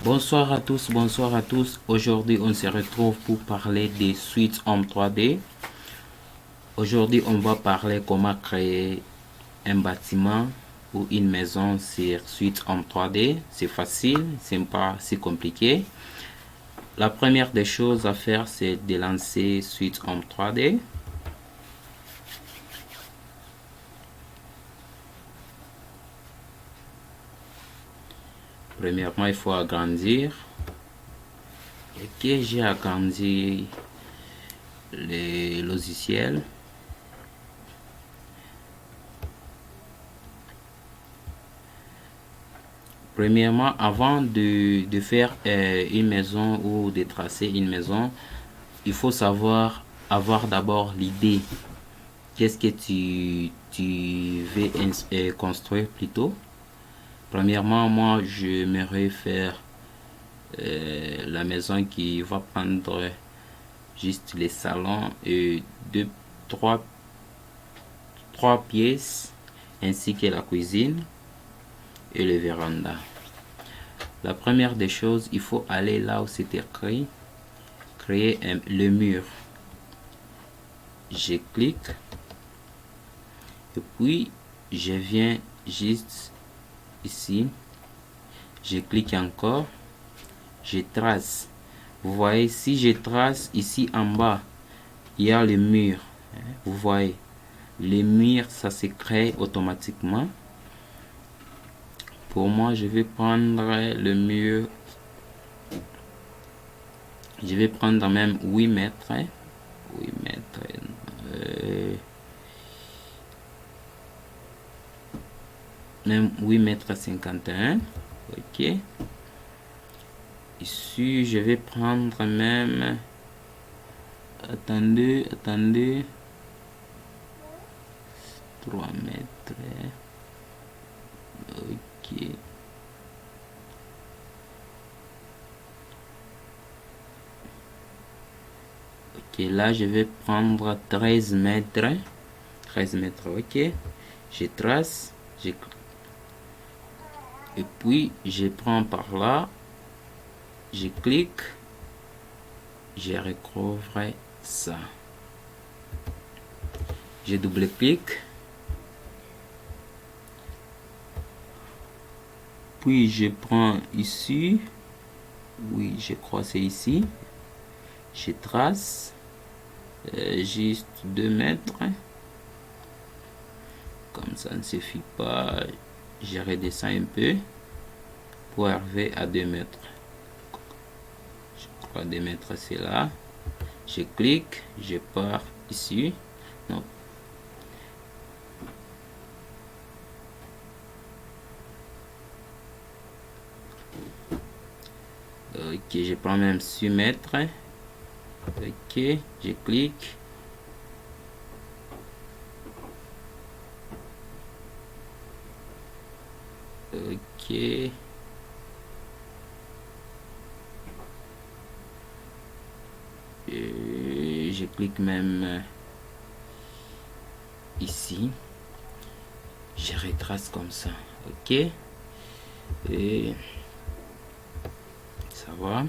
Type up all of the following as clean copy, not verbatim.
Bonsoir à tous, bonsoir à tous. Aujourd'hui, on se retrouve pour parler des suites Home 3D. Aujourd'hui, on va parler comment créer un bâtiment ou une maison sur suite Home 3D. C'est facile, c'est pas si compliqué. La première des choses à faire, c'est de lancer suite Home 3D. Premièrement, il faut agrandir. Ok, j'ai agrandi les logiciels. Premièrement, avant de faire une maison ou de tracer une maison, il faut avoir d'abord l'idée. Qu'est-ce que tu veux construire plutôt? Premièrement, moi, j'aimerais faire la maison qui va prendre juste les salons et trois, trois pièces, ainsi que la cuisine et le véranda. La première des choses, il faut aller là où c'est écrit créer le mur. Je clique et puis je viens juste ici, je clique encore, je trace. Vous voyez, si je trace ici en bas, il y a le mur. Vous voyez, le mur, ça se crée automatiquement. Pour moi, je vais prendre le mur. Je vais prendre même 8 mètres. 8 mètres. Même 8 mètres 51. Ok. Ici, je vais prendre même. Attendez. 3 mètres. Ok. Ok, là, je vais prendre 13 mètres. 13 mètres, ok. Je trace. Et puis, je prends par là. Je clique. Je recouvre ça. Je double-clique. Puis, je prends ici. Oui, je crois que c'est ici. Je trace. Juste 2 mètres. Comme ça ne suffit pas. Je redescends un peu pour arriver à 2 mètres. Je crois 2 mètres c'est là. Je clique, je pars ici. Non. Ok, je prends même 6 mètres. Ok, je clique. Ok. Je clique même ici. Je retrace comme ça. Ok. Et ça va.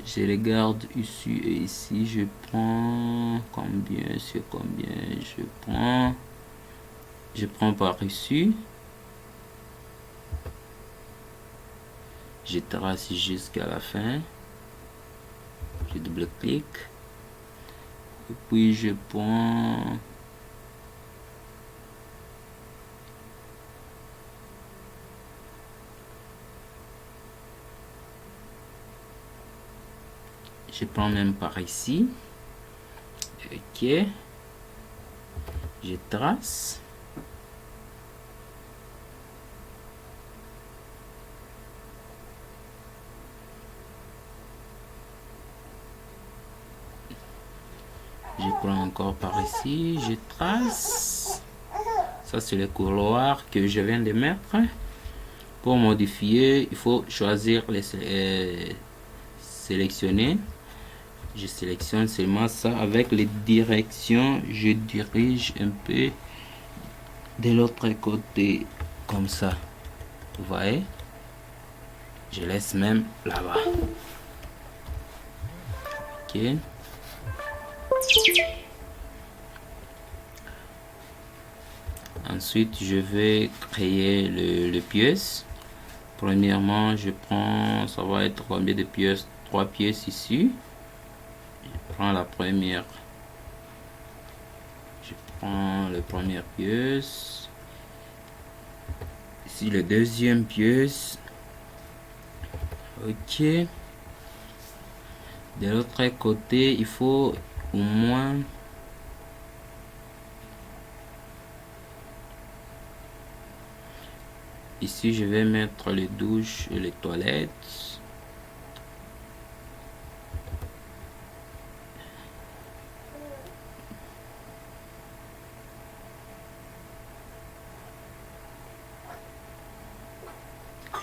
Je regarde ici et ici. Je prends combien sur combien je prends par ici. Je trace jusqu'à la fin. Je double-clique. Et puis je prends... Je prends même par ici. Ok. Je trace. Je prends encore par ici. Je trace. Ça, c'est le couloir que je viens de mettre. Pour modifier, il faut choisir les sélectionner. Je sélectionne seulement ça. Avec les directions, je dirige un peu de l'autre côté comme ça. Vous voyez? Je laisse même là-bas. Ok. Ensuite, je vais créer le pièce. Premièrement, je prends, ça va être combien de pièces? 3 pièces ici. Je prends la première. Je prends la première pièce. Ici, la deuxième pièce. Ok. De l'autre côté, il faut au moins ici, je vais mettre les douches et les toilettes.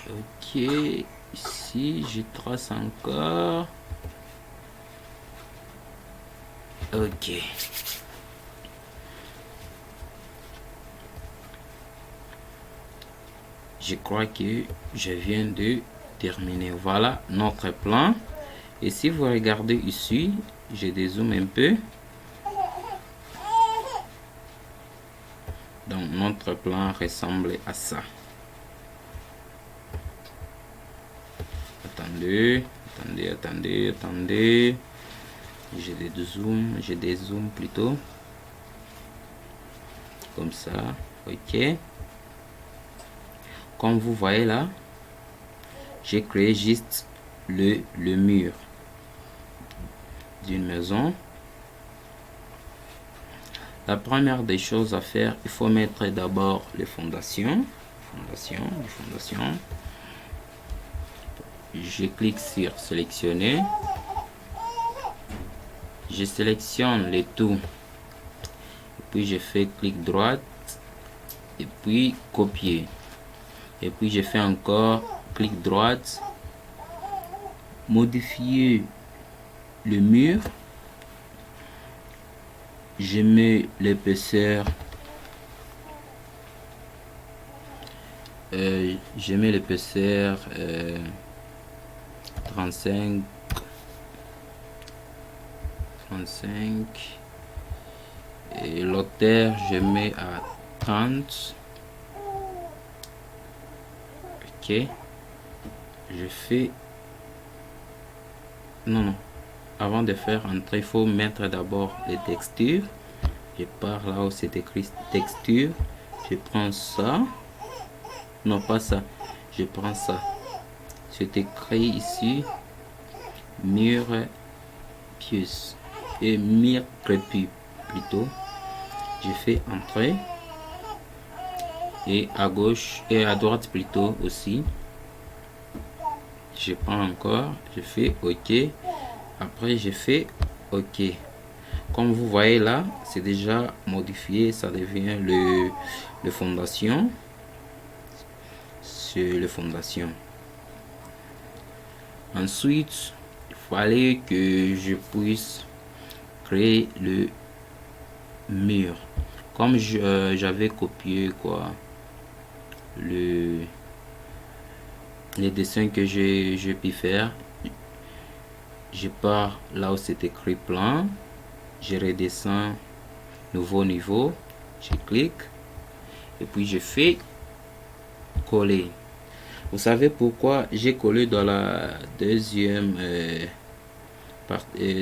Ok, ici, je trace encore. Ok. Je crois que je viens de terminer. Voilà notre plan. Et si vous regardez ici, je dézoome un peu. Donc notre plan ressemble à ça. Attendez. Je dézoome plutôt. Comme ça. Ok. Comme vous voyez là, j'ai créé juste le mur d'une maison. La première des choses à faire, il faut mettre d'abord les fondations. Je clique sur sélectionner. Je sélectionne le tout. Et puis je fais clic droit. Et puis copier. Et puis je fais encore clic droit. Modifier le mur. Je mets l'épaisseur. Je mets l'épaisseur 35 et l'auteur je mets à 30. Ok, je fais non, avant de faire entrer, il faut mettre d'abord les textures. Je pars là où c'est écrit texture, je prends ça, non pas ça, je prends ça, c'est écrit ici mur pièce et mur crépus plutôt. Je fais entrer et à gauche et à droite plutôt aussi. Je prends encore, je fais ok, après je fais ok. Comme vous voyez là, c'est déjà modifié, ça devient le fondation. C'est le fondation. Ensuite, il fallait que je puisse créer le mur. Comme j'avais copié quoi les dessins que j'ai pu faire, je pars là où c'est écrit plan, je redescends nouveau niveau, je clique et puis je fais coller. Vous savez pourquoi j'ai collé dans la deuxième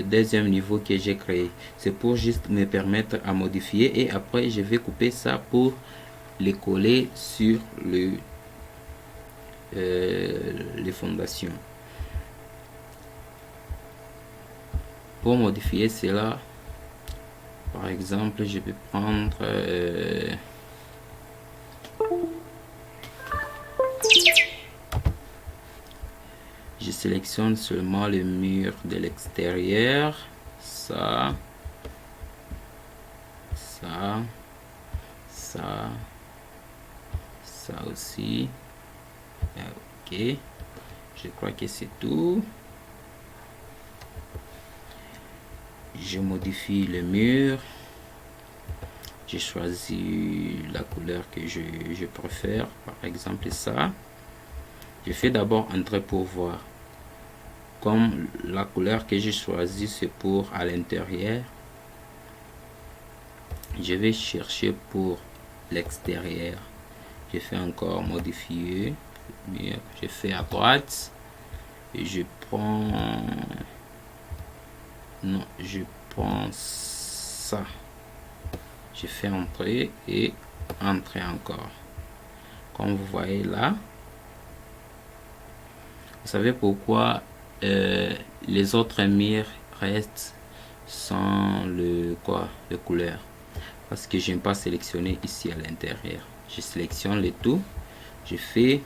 deuxième niveau que j'ai créé? C'est pour juste me permettre à modifier et après je vais couper ça pour les coller sur les fondations. Pour modifier cela, par exemple, je vais prendre je sélectionne seulement le mur de l'extérieur, ça aussi. Ok, je crois que c'est tout. Je modifie le mur. J'ai choisi la couleur que je préfère, par exemple ça. Je fais d'abord entrer pour voir. Comme la couleur que j'ai choisie c'est pour à l'intérieur, je vais chercher pour l'extérieur. Je fais encore modifier, je fais à droite et je prends, non, je prends ça. Je fais entrer et entrer encore. Comme vous voyez là, vous savez pourquoi les autres murs restent sans le couleur, parce que j'aime pas sélectionner ici à l'intérieur. Je sélectionne le tout, je fais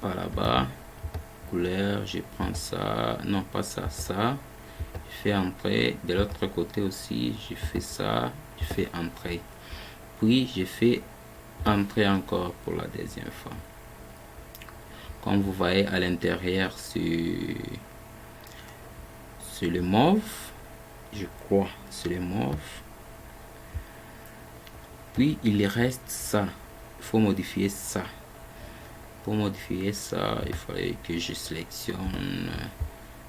par là-bas couleur, je prends ça, non pas ça, ça, je fais entrer. De l'autre côté aussi je fais ça, je fais entrer, puis je fais entrer encore pour la deuxième fois. Comme vous voyez à l'intérieur c'est le mauve, je crois c'est le mauve. Puis il reste ça, il faut modifier ça. Pour modifier ça, il fallait que je sélectionne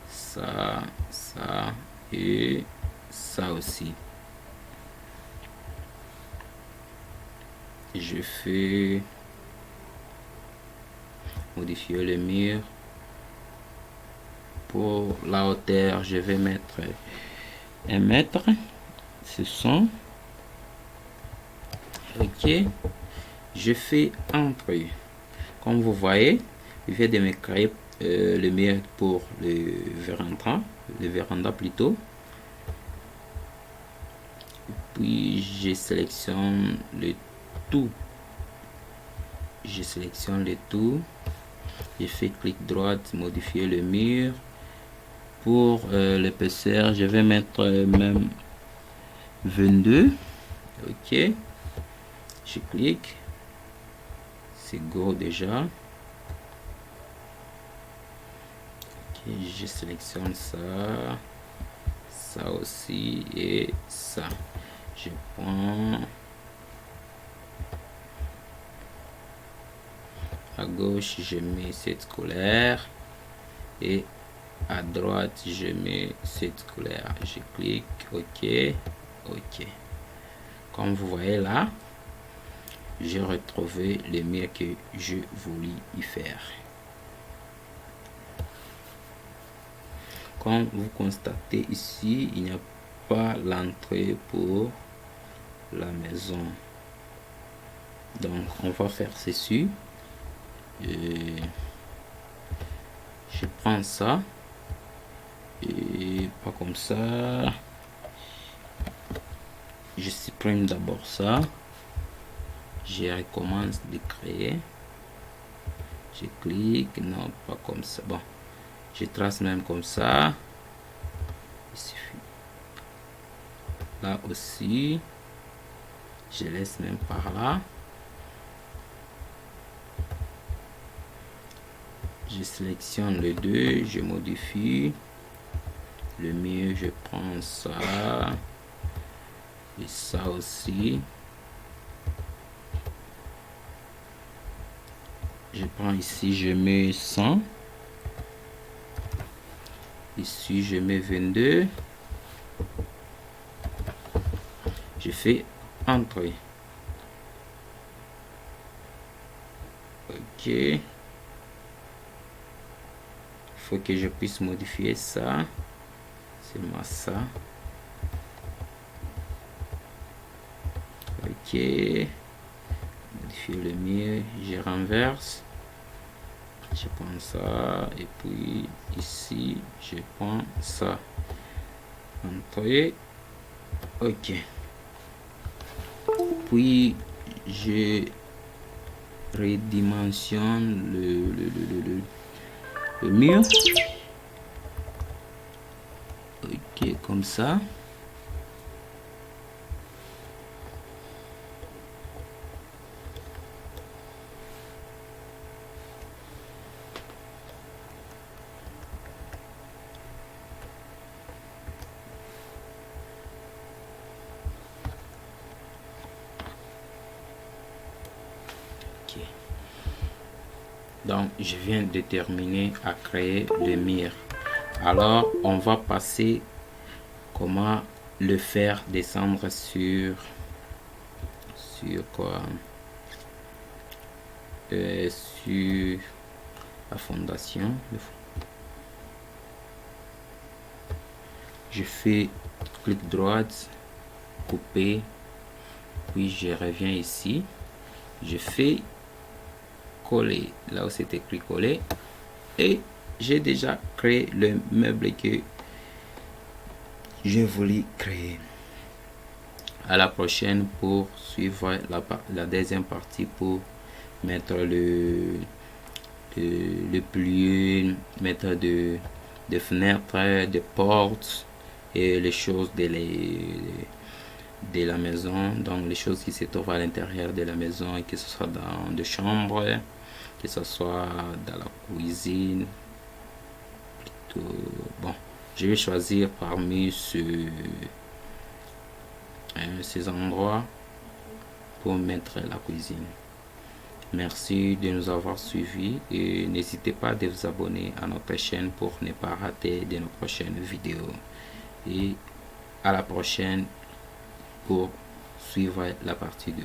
ça, ça et ça aussi. Je fais modifier le mur. Pour la hauteur, je vais mettre 1 mètre. Ce sont ok. Je fais entrer. Comme vous voyez, je viens de me créer le mur pour le véranda plutôt. Puis je sélectionne le tout. Je sélectionne le tout. Je fais clic droite, modifier le mur. Pour l'épaisseur, je vais mettre même 22. Ok. Je clique. C'est go déjà. Ok, je sélectionne ça. Ça aussi et ça. Je prends à gauche, je mets cette couleur et à droite je mets cette couleur. Je clique ok, ok. Comme vous voyez là, j'ai retrouvé le mur que je voulais y faire. Comme vous constatez ici, il n'y a pas l'entrée pour la maison. Donc on va faire ceci. Et je prends ça et pas comme ça. Je supprime d'abord ça. Je recommence de créer. Je clique, non pas comme ça. Bon, je trace même comme ça. Il suffit. Là aussi, je laisse même par là. Je sélectionne les deux, je modifie. Le mieux, je prends ça et ça aussi. Je prends ici, je mets 100. Ici, je mets 22. Je fais entrer. Ok. Il faut que je puisse modifier ça. C'est moi ça. Ok. Modifier le mieux. Je renverse. Je prends ça. Et puis ici, je prends ça. Entrer. Ok. Puis je redimensionne le mur. Ok, comme ça. Donc je viens de terminer à créer le mur. Alors on va passer comment le faire descendre sur quoi, sur la fondation. Je fais clic droit, couper, puis je reviens ici, je fais coller là où c'est écrit coller, et j'ai déjà créé le meuble que je voulais créer. À la prochaine pour suivre la deuxième partie pour mettre le plié, mettre de fenêtres, de portes et les choses de la maison, donc les choses qui se trouvent à l'intérieur de la maison, et que ce soit dans des chambres, que ce soit dans la cuisine. Plutôt, bon, je vais choisir parmi ces endroits pour mettre la cuisine. Merci de nous avoir suivis et n'hésitez pas de vous abonner à notre chaîne pour ne pas rater de nos prochaines vidéos. Et à la prochaine pour suivre la partie 2.